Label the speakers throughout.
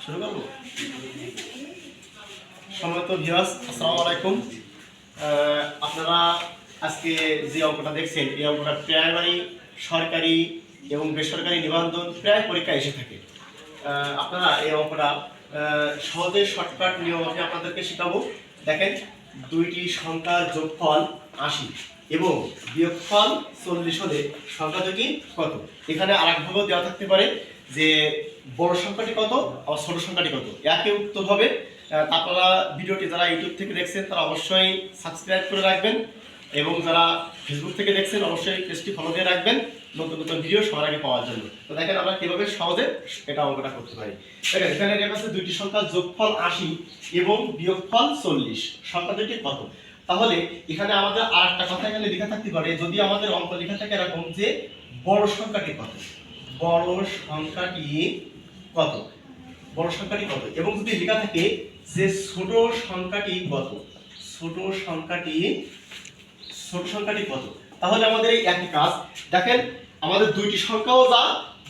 Speaker 1: শুরু করব। সম্মানিত ভিউয়ার্স, আসসালামু আলাইকুম। আপনারা আজকে যে অঙ্কটা দেখছেন, এই অঙ্কটা প্রাইমারি, সরকারি এবং বেসরকারি নিবন্ধন প্রায় পরীক্ষায় এসে থাকে। আপনারা এই অঙ্কটা সহজে শর্টকাট নিয়ম আমি আপনাদেরকে শেখাবো। দেখেন, দুইটি সংখ্যার যোগফল 80 এবং বিয়োগফল 40 হলে সংখ্যা দুটি কত? এখানে আরেকভাবেও দেওয়া থাকতে পারে যে বড় সংখ্যাটি কত আর ছোট সংখ্যাটি কত। একই উত্তর হবে। আপনারা ভিডিওটি যারা ইউটিউব থেকে দেখছেন তারা অবশ্যই সাবস্ক্রাইব করে রাখবেন এবং যারা ফেসবুক থেকে দেখছেন অবশ্যই পেজটি ফলো দিয়ে রাখবেন নতুন নতুন ভিডিও সবার আগে পাওয়ার জন্য। তো দেখেন আমরা কিভাবে সহজে এটা অঙ্কটা করতে পারি। দেখেন, এখানে দেখা আছে দুইটি সংখ্যার যোগফল 80 এবং বিয়োগফল 40, সংখ্যা দুটি কত? তাহলে এখানে আমাদের আরেকটা কথা এখানে লেখা থাকতে পারে, যদি আমাদের অঙ্ক লেখা থাকে এরকম যে বড় সংখ্যাটি কত, বড় সংখ্যাটি কত, বড় সংখ্যাটি কত, এবং যদি লেখা থাকে যে ছোট সংখ্যাটি কত, ছোট সংখ্যাটি কত, তাহলে আমাদের এই একই কাজ। দেখেন, আমাদের দুইটি সংখ্যাও যা,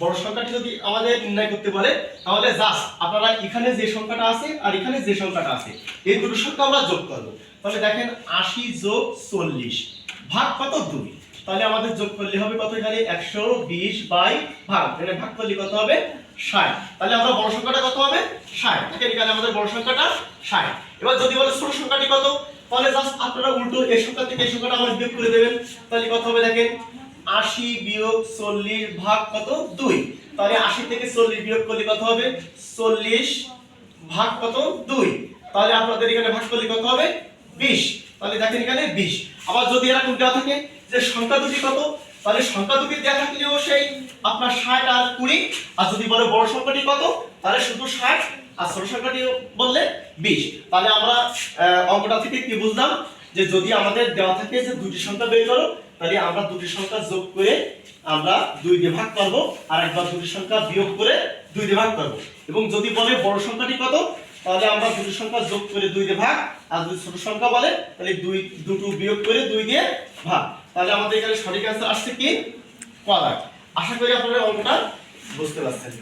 Speaker 1: বড় সংখ্যাটি যদি আমাদের নির্ণয় করতে বলে তাহলে জাস্ট আপনারা এখানে যে সংখ্যাটা আছে আর এখানে যে সংখ্যাটা আছে এই দুটো সংখ্যা আমরা যোগ করব। তাহলে দেখেন 80 যোগ 40 ভাগ কত? 2। তাহলে আমাদের যোগ করলে হবে কত? এখানে 120 বাই ভাগ, এখানে ভাগ করলে কত হবে? 60। তাহলে আমরা বড় সংখ্যাটা কত হবে? 60। দেখেন, এখানে আমাদের বড় সংখ্যাটা 60। এবার যদি বলে ছোট সংখ্যাটি কত, তাহলে জাস্ট আপনারা উল্টো এই সংখ্যা থেকে এই সংখ্যাটা আবার বিয়োগ করে দেবেন। তাহলে কত হবে? দেখেন, 80 বিয়োগ 40 ভাগ কত? 2। তাহলে 80 থেকে 40 বিয়োগ করলে কত হবে? 40 ভাগ কত? 2। তাহলে আপনাদের এখানে ভাগ করলে কত হবে? 20। তাহলে দেখেন এখানে 20। আবার যদি এরকম দেওয়া থাকে যে সংখ্যা দুটি কত, তাহলে সংখ্যা দুটি দেওয়া থাকলেও সেই আপনার 60 আর 20। আর যদি বলে বড় সংখ্যাটি কত, তাহলে শুধু 60, আর ছোট সংখ্যাটি বললে 20। তাহলে আমরা অঙ্কটা থেকে কি বুঝলাম যে যদি আমাদের দেওয়া থাকে যে দুটি সংখ্যা বের করো, তাহলে আমরা দুটি সংখ্যা যোগ করে আমরা 2 দিয়ে ভাগ করব, আর একবার দুটি সংখ্যা বিয়োগ করে 2 দিয়ে ভাগ করব। এবং যদি বলে বড় সংখ্যাটি কত, তাহলে আমরা দুটি সংখ্যা যোগ করে 2 দিয়ে ভাগ, আর যদি ছোট সংখ্যা বলে তাহলে দুটো বিয়োগ করে 2 দিয়ে ভাগ। তাহলে আমাদের এখানে সঠিক অ্যান্সার আসছে কি? ক। আশা করি আপনারা অঙ্কটা বুঝতে পারছেন।